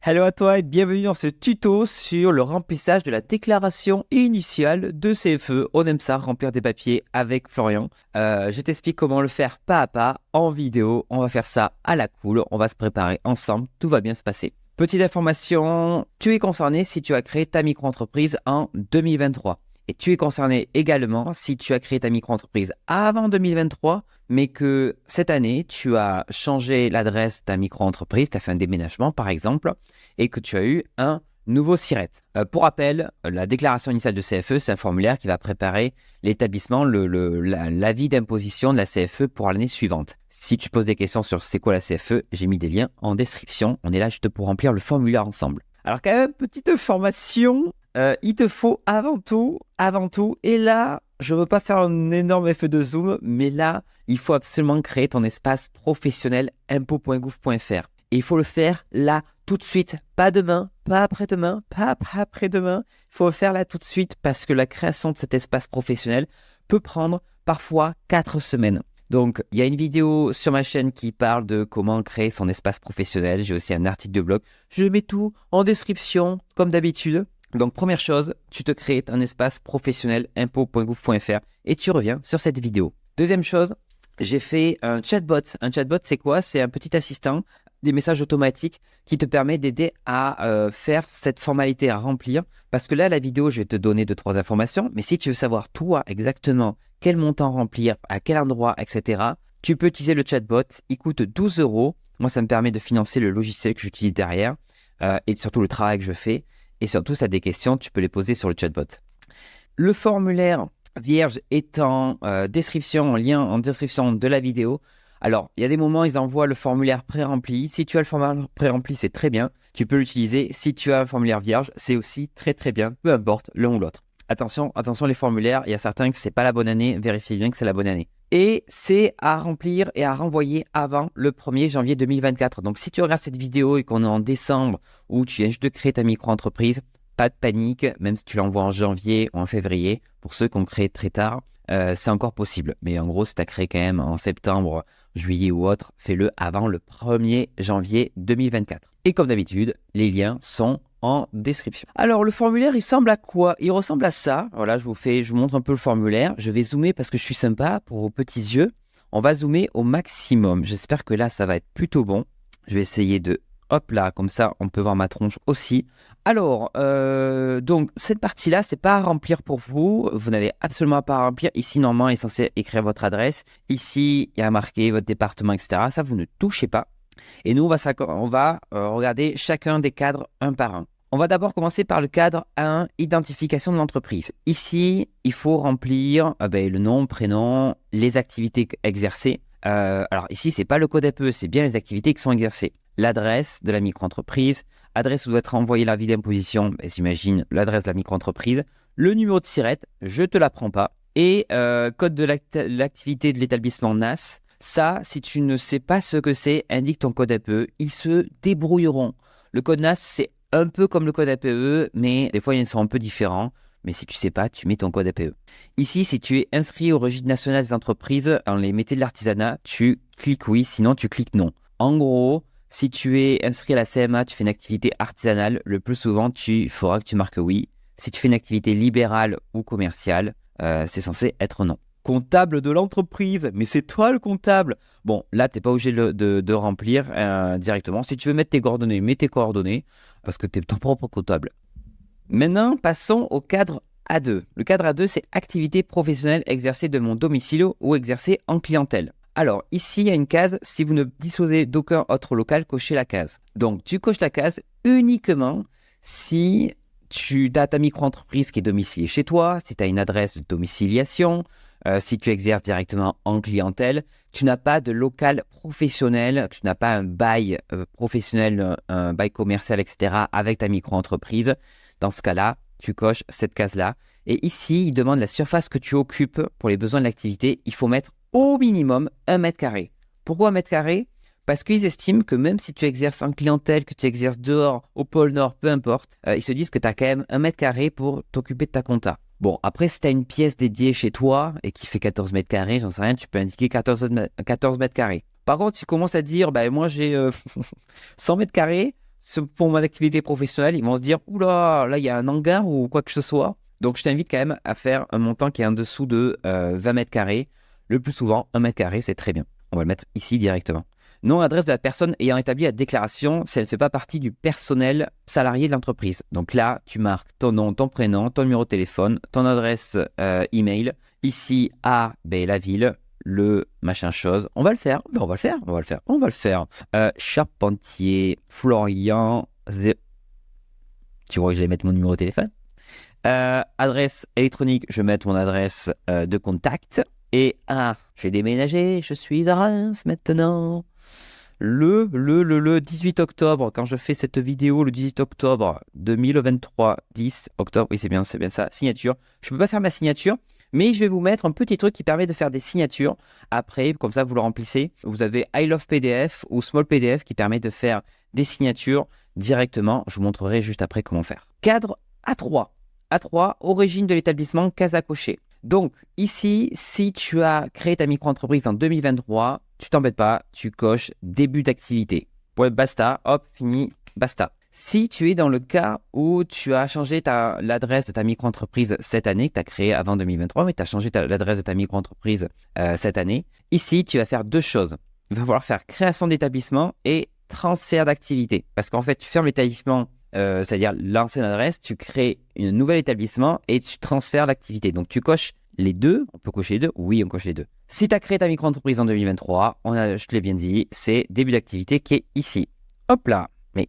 Hello à toi et bienvenue dans ce tuto sur le remplissage de la déclaration initiale de CFE. On aime ça, remplir des papiers avec Florian. Je t'explique comment le faire pas à pas en vidéo. On va faire ça à la cool, on va se préparer ensemble, tout va bien se passer. Petite information, tu es concerné si tu as créé ta micro-entreprise en 2023. Et tu es concerné également si tu as créé ta micro-entreprise avant 2023, mais que cette année, tu as changé l'adresse de ta micro-entreprise, tu as fait un déménagement par exemple, et que tu as eu un nouveau SIRET. Pour rappel, la déclaration initiale de CFE, c'est un formulaire qui va préparer l'établissement, l'avis d'imposition de la CFE pour l'année suivante. Si tu poses des questions sur c'est quoi la CFE, j'ai mis des liens en description. On est là juste pour remplir le formulaire ensemble. Alors quand même, petite information, il te faut avant tout, et là, je ne veux pas faire un énorme effet de zoom, mais là, il faut absolument créer ton espace professionnel impôts.gouv.fr. Et il faut le faire là, tout de suite, pas demain, pas après-demain, pas après-demain. Il faut le faire là tout de suite parce que la création de cet espace professionnel peut prendre parfois 4 semaines. Donc, il y a une vidéo sur ma chaîne qui parle de comment créer son espace professionnel. J'ai aussi un article de blog. Je mets tout en description, comme d'habitude. Donc, première chose, tu te crées un espace professionnel impôts.gouv.fr et tu reviens sur cette vidéo. Deuxième chose, j'ai fait un chatbot. Un chatbot, c'est quoi? C'est un petit assistant, des messages automatiques qui te permet d'aider à faire cette formalité à remplir. Parce que là, la vidéo, je vais te donner 2-3 informations. Mais si tu veux savoir, toi, exactement quel montant remplir, à quel endroit, etc., tu peux utiliser le chatbot. Il coûte 12 euros. Moi, ça me permet de financer le logiciel que j'utilise derrière et surtout le travail que je fais. Et surtout, si tu as des questions, tu peux les poser sur le chatbot. Le formulaire vierge est en description, en lien en description de la vidéo. Alors, il y a des moments, ils envoient le formulaire pré-rempli. Si tu as le formulaire pré-rempli, c'est très bien. Tu peux l'utiliser. Si tu as un formulaire vierge, c'est aussi très très bien. Peu importe, l'un ou l'autre. Attention, les formulaires, il y a certains que c'est pas la bonne année. Vérifiez bien que c'est la bonne année. Et c'est à remplir et à renvoyer avant le 1er janvier 2024. Donc, si tu regardes cette vidéo et qu'on est en décembre ou tu viens juste de créer ta micro-entreprise, pas de panique, même si tu l'envoies en janvier ou en février, pour ceux qui ont créé très tard, c'est encore possible. Mais en gros, si tu as créé quand même en septembre, juillet ou autre, fais-le avant le 1er janvier 2024. Et comme d'habitude, les liens sont en description. Alors, le formulaire, il ressemble à quoi? Il ressemble à ça. Voilà, je vous montre un peu le formulaire. Je vais zoomer parce que je suis sympa pour vos petits yeux. On va zoomer au maximum. J'espère que là, ça va être plutôt bon. Je vais essayer de... Hop là, comme ça, on peut voir ma tronche aussi. Alors, donc, cette partie-là, c'est pas à remplir pour vous. Vous n'avez absolument pas à remplir. Ici, normalement, il est censé écrire votre adresse. Ici, il y a marqué votre département, etc. Ça, vous ne touchez pas. Et nous, on va regarder chacun des cadres un par un. On va d'abord commencer par le cadre 1, identification de l'entreprise. Ici, il faut remplir le nom, prénom, les activités exercées. Alors ici, c'est pas le code APE, c'est bien les activités qui sont exercées. L'adresse de la micro-entreprise, adresse où doit être envoyé l'avis d'imposition, j'imagine l'adresse de la micro-entreprise, le numéro de SIRET, je te l'apprends pas, et code de l'activité de l'établissement NAS. Ça, si tu ne sais pas ce que c'est, indique ton code APE, ils se débrouilleront. Le code NAS, c'est un peu comme le code APE, mais des fois, ils sont un peu différents. Mais si tu sais pas, tu mets ton code APE. Ici, si tu es inscrit au registre national des entreprises dans les métiers de l'artisanat, tu cliques oui, sinon tu cliques non. En gros, si tu es inscrit à la CMA, tu fais une activité artisanale, le plus souvent, il faudra que tu marques oui. Si tu fais une activité libérale ou commerciale, c'est censé être non. Comptable de l'entreprise, mais c'est toi le comptable. Bon, là, tu n'es pas obligé de remplir directement. Si tu veux mettre tes coordonnées, mets tes coordonnées parce que tu es ton propre comptable. Maintenant, passons au cadre A2. Le cadre A2, c'est activité professionnelle exercée de mon domicile ou exercée en clientèle. Alors, ici, il y a une case. Si vous ne disposez d'aucun autre local, cochez la case. Donc, tu coches la case uniquement si tu as ta micro-entreprise qui est domiciliée chez toi, si tu as une adresse de domiciliation, si tu exerces directement en clientèle, tu n'as pas de local professionnel, tu n'as pas un bail professionnel, un bail commercial, etc. avec ta micro-entreprise. Dans ce cas-là, tu coches cette case-là. Et ici, il demande la surface que tu occupes pour les besoins de l'activité. Il faut mettre au minimum 1 mètre carré. Pourquoi 1 mètre carré? Parce qu'ils estiment que même si tu exerces en clientèle, que tu exerces dehors, au pôle Nord, peu importe, ils se disent que tu as quand même 1 mètre carré pour t'occuper de ta compta. Bon, après, si tu as une pièce dédiée chez toi et qui fait 14 mètres carrés, j'en sais rien, tu peux indiquer 14 mètres carrés. Par contre, tu commences à dire, moi j'ai 100 mètres carrés, pour mon activité professionnelle, ils vont se dire « Oula, là, il y a un hangar ou quoi que ce soit ». Donc, je t'invite quand même à faire un montant qui est en dessous de 20 mètres carrés. Le plus souvent, 1 mètre carré, c'est très bien. On va le mettre ici directement. Nom, adresse de la personne ayant établi la déclaration si elle ne fait pas partie du personnel salarié de l'entreprise. Donc là, tu marques ton nom, ton prénom, ton numéro de téléphone, ton adresse email. Ici, la ville, le machin chose. On va le faire. On va le faire. Charpentier, Florian. Tu vois que je vais mettre mon numéro de téléphone. Adresse électronique, je vais mettre mon adresse de contact. Et j'ai déménagé, je suis à Reims maintenant. Le 18 octobre, quand je fais cette vidéo, le 18 octobre 2023, 10 octobre, oui c'est bien ça, signature. Je ne peux pas faire ma signature, mais je vais vous mettre un petit truc qui permet de faire des signatures. Après, comme ça, vous le remplissez. Vous avez I Love PDF ou Small PDF qui permet de faire des signatures directement. Je vous montrerai juste après comment faire. Cadre A3. A3, origine de l'établissement, case à cocher. Donc, ici, si tu as créé ta micro-entreprise en 2023, tu t'embêtes pas, tu coches début d'activité. Ouais, basta, hop, fini, basta. Si tu es dans le cas où tu as changé l'adresse de ta micro-entreprise cette année, que tu as créé avant 2023, mais tu as changé l'adresse de ta micro-entreprise cette année, ici, tu vas faire deux choses. Il va falloir faire création d'établissement et transfert d'activité. Parce qu'en fait, tu fermes l'établissement, c'est-à-dire l'ancienne adresse, tu crées un nouvel établissement et tu transfères l'activité. Donc, tu coches les deux. On peut cocher les deux? Oui, on coche les deux. Si tu as créé ta micro-entreprise en 2023, je te l'ai bien dit, c'est début d'activité qui est ici. Hop là. Mais,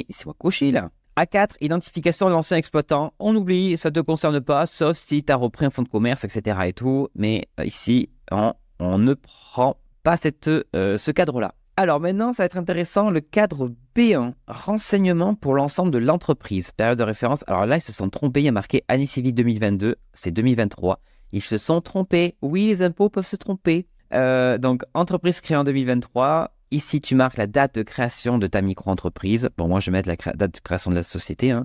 c'est quoi cocher là? A4, identification de l'ancien exploitant. On oublie, ça ne te concerne pas, sauf si tu as repris un fonds de commerce, etc. et tout. Mais ici, on ne prend pas ce cadre-là. Alors maintenant, ça va être intéressant, le cadre B1, renseignement pour l'ensemble de l'entreprise, période de référence. Alors là, ils se sont trompés, il y a marqué année civile 2022, c'est 2023. Ils se sont trompés, oui, les impôts peuvent se tromper. Donc, entreprise créée en 2023, ici tu marques la date de création de ta micro-entreprise. Bon, moi je vais mettre la date de création de la société,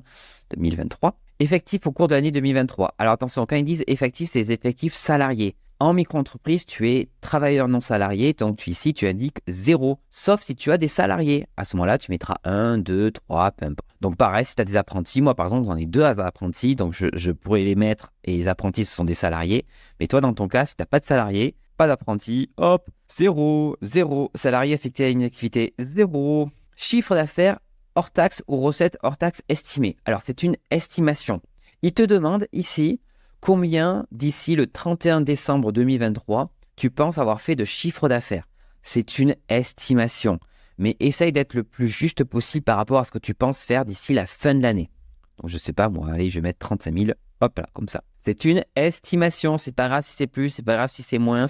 2023. Effectif au cours de l'année 2023. Alors attention, quand ils disent effectif, c'est les effectifs salariés. En micro-entreprise, tu es travailleur non salarié, donc ici, tu indiques 0, sauf si tu as des salariés. À ce moment-là, tu mettras 1, 2, 3, peu importe. Donc pareil, si tu as des apprentis, moi par exemple, j'en ai 2 apprentis, donc je pourrais les mettre, et les apprentis, ce sont des salariés. Mais toi, dans ton cas, si tu n'as pas de salariés, pas d'apprentis, hop, 0, salarié affecté à une activité, 0. Chiffre d'affaires hors taxe ou recette hors taxe estimée. Alors, c'est une estimation. Il te demande ici... Combien, d'ici le 31 décembre 2023, tu penses avoir fait de chiffre d'affaires? C'est une estimation, mais essaye d'être le plus juste possible par rapport à ce que tu penses faire d'ici la fin de l'année. Donc, je sais pas, moi, allez, je vais mettre 35 000, hop là, comme ça. C'est une estimation, c'est pas grave si c'est plus, c'est pas grave si c'est moins,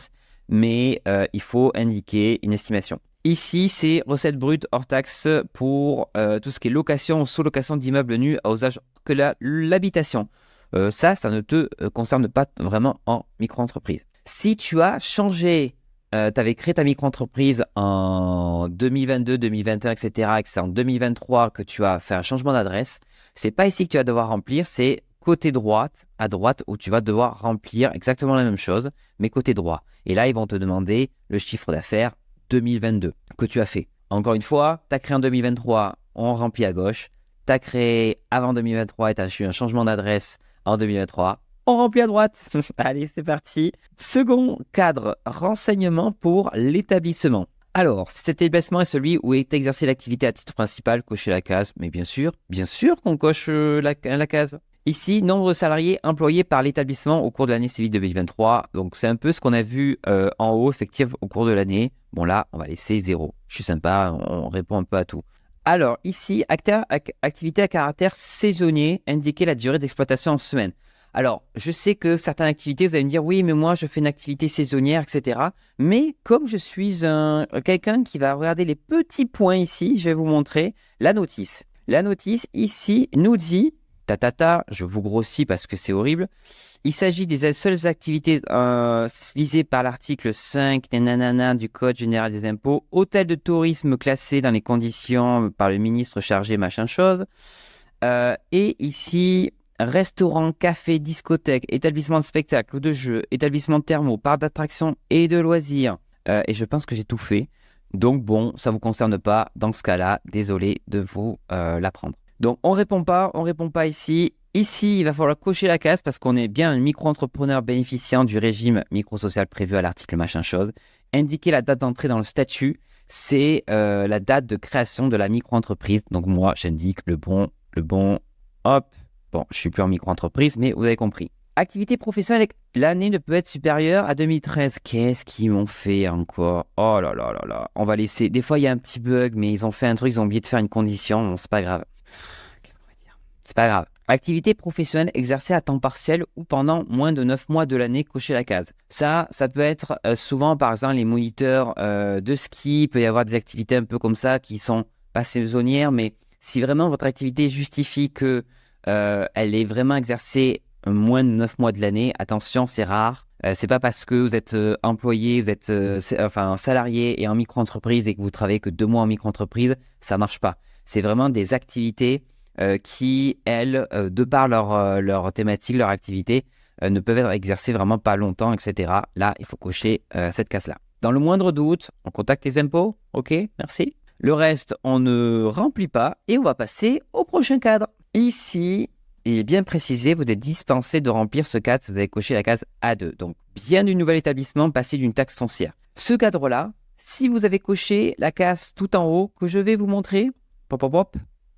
mais il faut indiquer une estimation. Ici, c'est recette brute hors taxe pour tout ce qui est location ou sous-location d'immeubles nus à usage que l'habitation. Ça ne te concerne pas vraiment en micro-entreprise. Si tu as changé, tu avais créé ta micro-entreprise en 2022, 2021, etc., et que c'est en 2023 que tu as fait un changement d'adresse, c'est pas ici que tu vas devoir remplir, c'est côté droite, à droite, où tu vas devoir remplir exactement la même chose, mais côté droit. Et là, ils vont te demander le chiffre d'affaires 2022 que tu as fait. Encore une fois, tu as créé en 2023, on remplit à gauche. Tu as créé avant 2023 et tu as eu un changement d'adresse en 2023, on remplit à droite. Allez, c'est parti. Second cadre, renseignement pour l'établissement. Alors, si cet établissement est celui où est exercée l'activité à titre principal, cochez la case. Mais bien sûr qu'on coche la case. Ici, nombre de salariés employés par l'établissement au cours de l'année civile 2023. Donc, c'est un peu ce qu'on a vu en haut, effectivement, au cours de l'année. Bon, là, on va laisser 0. Je suis sympa, on répond un peu à tout. Alors, ici, activité à caractère saisonnier, indiquer la durée d'exploitation en semaine. Alors, je sais que certaines activités, vous allez me dire, oui, mais moi, je fais une activité saisonnière, etc. Mais comme je suis quelqu'un qui va regarder les petits points ici, je vais vous montrer la notice. La notice, ici, nous dit, je vous grossis parce que c'est horrible, il s'agit des seules activités visées par l'article 5 du Code général des impôts, hôtel de tourisme classé dans les conditions par le ministre chargé machin chose. Et ici, restaurant, café, discothèque, établissement de spectacle ou de jeux, établissement de thermo, parc d'attractions et de loisirs. Et je pense que j'ai tout fait. Donc bon, ça ne vous concerne pas. Dans ce cas-là, désolé de vous l'apprendre. Donc on répond pas ici. Ici, il va falloir cocher la case parce qu'on est bien un micro-entrepreneur bénéficiant du régime micro-social prévu à l'article machin chose. Indiquer la date d'entrée dans le statut, c'est la date de création de la micro-entreprise. Donc moi, j'indique le bon, hop. Bon, je suis plus en micro-entreprise, mais vous avez compris. Activité professionnelle, l'année ne peut être supérieure à 2013. Qu'est-ce qu'ils m'ont fait encore? Oh là là là là. On va laisser. Des fois, il y a un petit bug, mais ils ont fait un truc, ils ont oublié de faire une condition. Bon, c'est pas grave. Qu'est-ce qu'on va dire? C'est pas grave. Activité professionnelle exercée à temps partiel ou pendant moins de 9 mois de l'année, cochez la case. Ça peut être souvent, par exemple, les moniteurs de ski. Il peut y avoir des activités un peu comme ça qui sont pas saisonnières, mais si vraiment votre activité justifie que elle est vraiment exercée moins de 9 mois de l'année, attention, c'est rare. C'est pas parce que vous êtes employé, vous êtes salarié et en micro-entreprise et que vous travaillez que 2 mois en micro-entreprise, ça marche pas. C'est vraiment des activités qui, elles, de par leur thématique, leur activité, ne peuvent être exercées vraiment pas longtemps, etc. Là, il faut cocher cette case-là. Dans le moindre doute, on contacte les impôts. Ok, merci. Le reste, on ne remplit pas et on va passer au prochain cadre. Ici, il est bien précisé, vous êtes dispensé de remplir ce cadre si vous avez coché la case A2. Donc, bien du nouvel établissement passé d'une taxe foncière. Ce cadre-là, si vous avez coché la case tout en haut que je vais vous montrer, pop, pop, pop,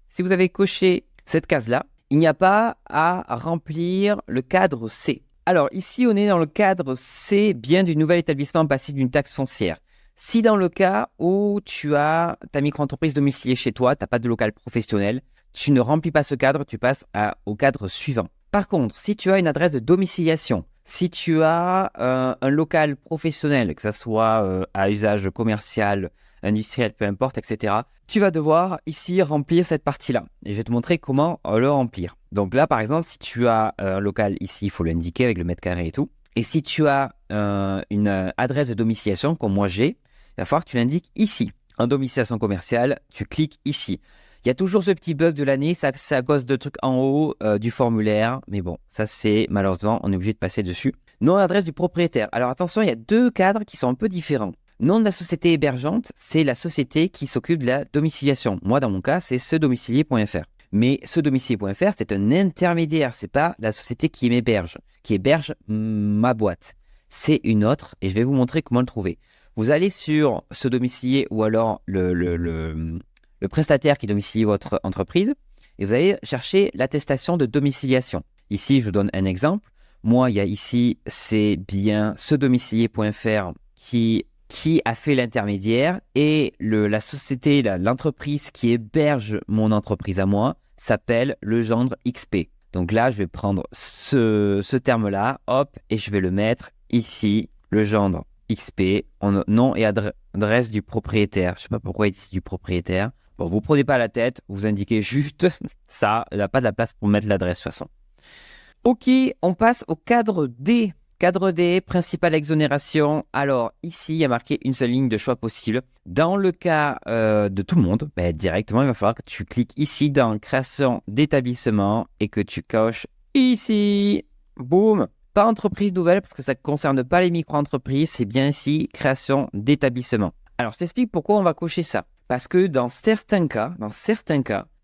si vous avez coché cette case-là, il n'y a pas à remplir le cadre C. Alors ici, on est dans le cadre C, bien du nouvel établissement passé d'une taxe foncière. Si dans le cas où tu as ta micro-entreprise domiciliée chez toi, tu n'as pas de local professionnel, tu ne remplis pas ce cadre, tu passes au cadre suivant. Par contre, si tu as une adresse de domiciliation, si tu as un local professionnel, que ce soit à usage commercial, industriel, peu importe, etc., tu vas devoir ici remplir cette partie-là. Et je vais te montrer comment le remplir. Donc là, par exemple, si tu as un local ici, il faut l'indiquer avec le mètre carré et tout. Et si tu as une adresse de domiciliation, comme moi j'ai, il va falloir que tu l'indiques ici. En domiciliation commerciale, tu cliques ici. Il y a toujours ce petit bug de l'année, ça c'est à cause de trucs en haut du formulaire. Mais bon, ça c'est malheureusement, on est obligé de passer dessus. Nom et adresse du propriétaire. Alors attention, il y a deux cadres qui sont un peu différents. Nom de la société hébergeante, c'est la société qui s'occupe de la domiciliation. Moi, dans mon cas, c'est cedomicilier.fr. Mais cedomicilier.fr, c'est un intermédiaire. C'est pas la société qui m'héberge, qui héberge ma boîte. C'est une autre et je vais vous montrer comment le trouver. Vous allez sur cedomicilier ou alors le prestataire qui domicilie votre entreprise et vous allez chercher l'attestation de domiciliation. Ici, je vous donne un exemple. Moi, il y a ici, c'est bien cedomicilier.fr qui a fait l'intermédiaire et la société, l'entreprise qui héberge mon entreprise à moi s'appelle Legendre XP. Donc là, je vais prendre ce terme-là, hop, et je vais le mettre ici, Legendre XP, en nom et adresse du propriétaire. Je ne sais pas pourquoi il est ici du propriétaire. Bon, vous ne prenez pas la tête, vous indiquez juste ça. Il n'y a pas de la place pour mettre l'adresse de toute façon. Ok, on passe au cadre D. Cadre D, principale exonération. Alors ici, il y a marqué une seule ligne de choix possible. Dans le cas de tout le monde, directement, il va falloir que tu cliques ici dans création d'établissement et que tu coches ici. Boum. Pas entreprise nouvelle parce que ça ne concerne pas les micro-entreprises. C'est bien ici, création d'établissement. Alors je t'explique pourquoi on va cocher ça. Parce que dans certains cas,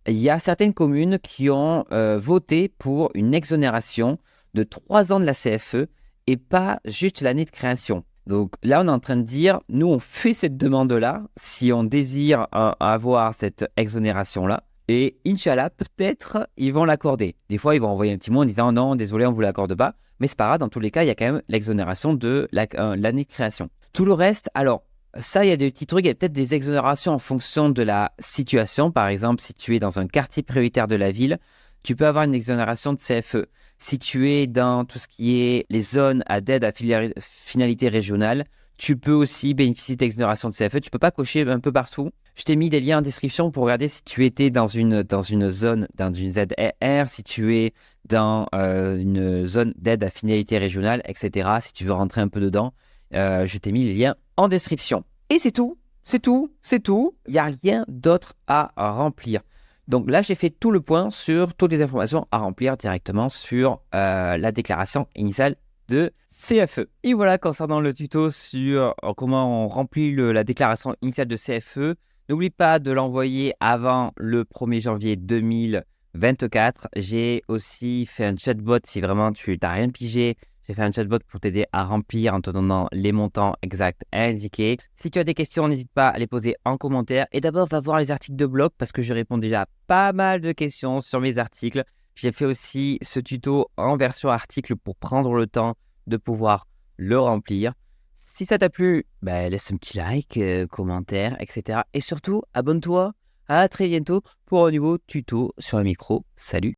il y a certaines communes qui ont voté pour une exonération de 3 ans de la CFE et pas juste l'année de création. Donc là, on est en train de dire, nous, on fait cette demande-là si on désire avoir cette exonération-là. Et Inch'Allah, peut-être, ils vont l'accorder. Des fois, ils vont envoyer un petit mot en disant, non, désolé, on ne vous l'accorde pas. Mais c'est pas grave, dans tous les cas, il y a quand même l'exonération de l'année de création. Tout le reste, alors, ça, il y a des petits trucs, il y a peut-être des exonérations en fonction de la situation. Par exemple, si tu es dans un quartier prioritaire de la ville, tu peux avoir une exonération de CFE. Si tu es dans tout ce qui est les zones à d'aide à finalité régionale, tu peux aussi bénéficier d'exonération de CFE. Tu ne peux pas cocher un peu partout. Je t'ai mis des liens en description pour regarder si tu étais dans une zone, dans une ZR, si tu es dans une zone d'aide à finalité régionale, etc. Si tu veux rentrer un peu dedans, je t'ai mis les liens en description. Et c'est tout. Il n'y a rien d'autre à remplir. Donc là, j'ai fait tout le point sur toutes les informations à remplir directement sur la déclaration initiale de CFE. Et voilà concernant le tuto sur comment on remplit la déclaration initiale de CFE. N'oublie pas de l'envoyer avant le 1er janvier 2024. J'ai aussi fait un chatbot si vraiment tu n'as rien pigé. J'ai fait un chatbot pour t'aider à remplir en te donnant les montants exacts à indiquer. Si tu as des questions, n'hésite pas à les poser en commentaire. Et d'abord, va voir les articles de blog parce que je réponds déjà à pas mal de questions sur mes articles. J'ai fait aussi ce tuto en version article pour prendre le temps de pouvoir le remplir. Si ça t'a plu, laisse un petit like, commentaire, etc. Et surtout, abonne-toi. À très bientôt pour un nouveau tuto sur le micro. Salut!